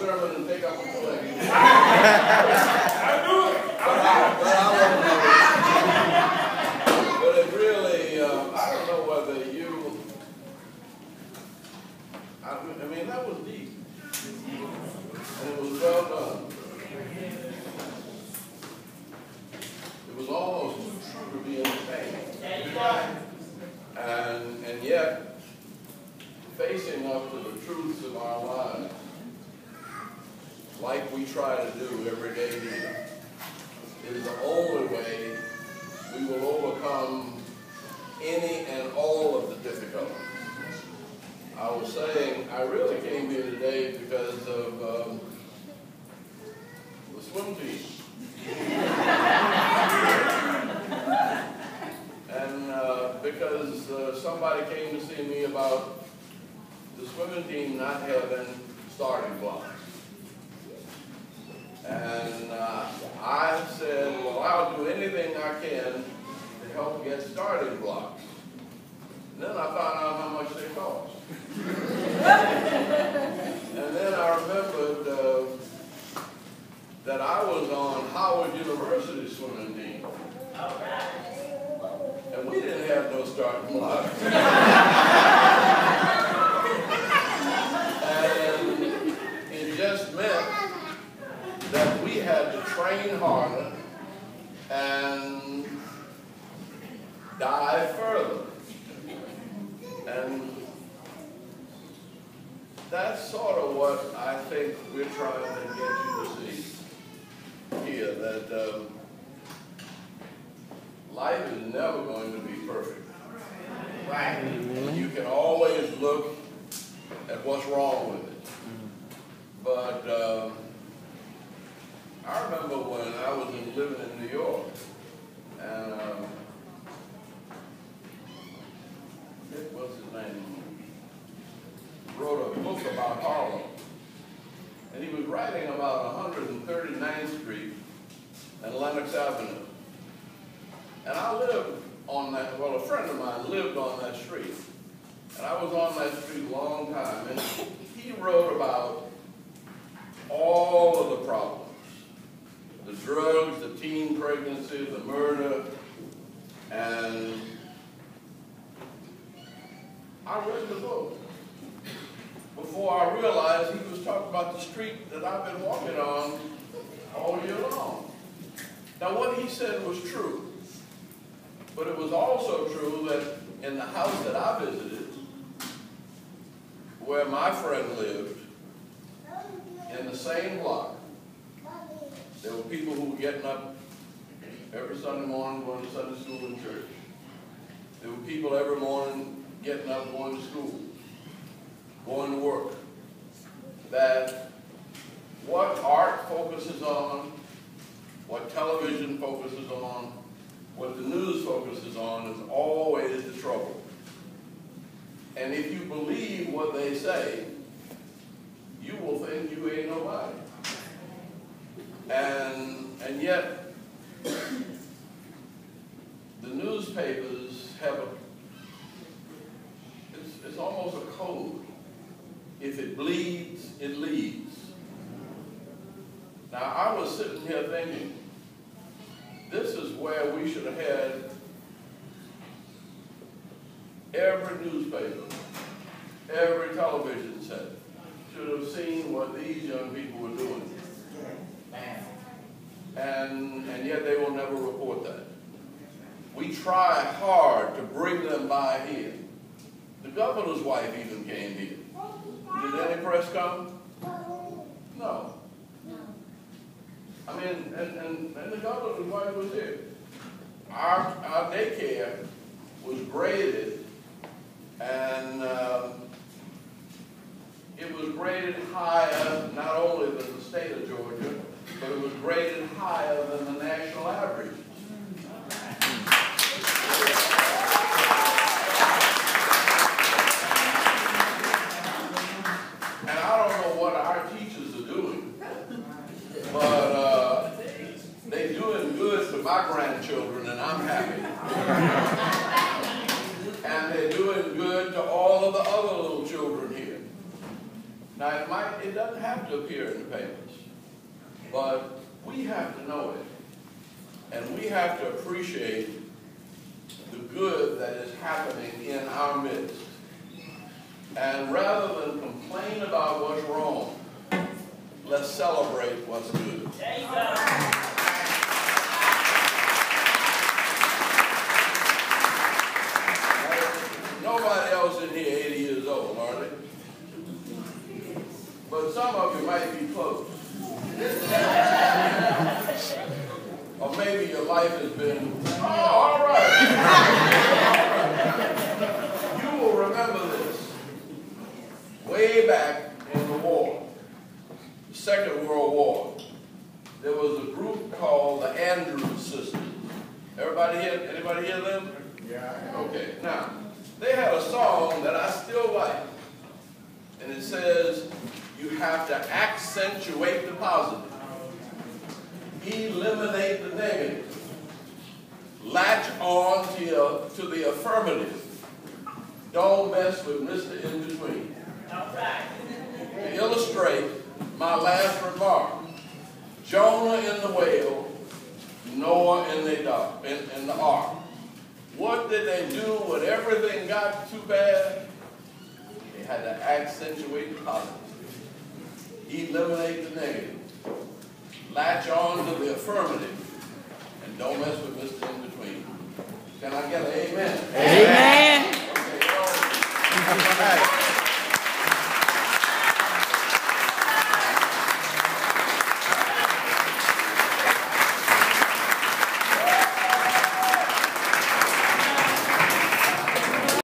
sermon and take up a collection. I'll do it. But it really, I don't know whether you, I mean, that was deep. And it was well done. It was almost too true to be entertaining. And yet, facing up to the truths of our lives, like we try to do every day here, is the only way we will overcome any and all of the difficulties. I was saying, I really came here today because of the swim team. And because somebody came to see me about the swimming team not having starting blocks. And I said, well, I'll do anything I can to help get starting blocks. And then I found out how much they cost. And then I remembered that I was on Howard University's swimming team. And we didn't have no starting blocks. And it just meant that we had to train harder and dive further. And that's sort of what I think we're trying to get you to see here, that life is never going to be perfect. Right. You can always look at what's wrong with it. But I remember when I was living in New York, and what's his name? Wrote a book about Harlem. And he was writing about 139th Street and Lenox Avenue. And I lived on that, well, a friend of mine lived on that street. And I was on that street a long time. And he wrote about all of the problems. The drugs, the teen pregnancy, the murder. And I read the book before I realized he was talking about the street that I've been walking on all year long. Now, what he said was true, but it was also true that in the house that I visited, where my friend lived, in the same block, there were people who were getting up every Sunday morning, going to Sunday school and church. There were people every morning getting up, going to school, going to work. That what art focuses on, what television focuses on, what the news focuses on is always the trouble. And if you believe what they say, you will think you ain't nobody. And yet, the newspapers have it's almost a code. If it bleeds, it leads. Now, I was sitting here thinking, this is where we should have had every newspaper, every television set should have seen what these young people were doing. And yet they will never report that. We try hard to bring them by here. The governor's wife even came here. Did any press come? No. I mean, and the governor's wife was here. Our daycare was graded, and it was graded higher, not only than the state of Georgia, but it was graded higher than the national average. And I don't know what our teachers are doing, but they're doing good for my grandchildren, and I'm happy. And they're doing good to all of the other little children here. Now, it might it doesn't have to appear in the papers. But we have to know it. And we have to appreciate the good that is happening in our midst. And rather than complain about what's wrong, let's celebrate what's good. Nobody else in here 80 years old, are they? But some of you might be close. Or maybe your life has been, oh, all right. You will remember this. Way back in the war, the Second World War, there was a group called the Andrews Sisters. Anybody hear them? Yeah. Okay, now, they had a song that I still like. And it says, you have to accentuate the positive. Eliminate the negative. Latch on to the affirmative. Don't mess with Mr. In-Between. To illustrate my last remark, Jonah in the whale, Noah in the ark. What did they do when everything got too bad? They had to accentuate the positive. Eliminate the negative. Latch on to the affirmative. And don't mess with Mr. In-Between. Can I get an amen? Amen. Okay,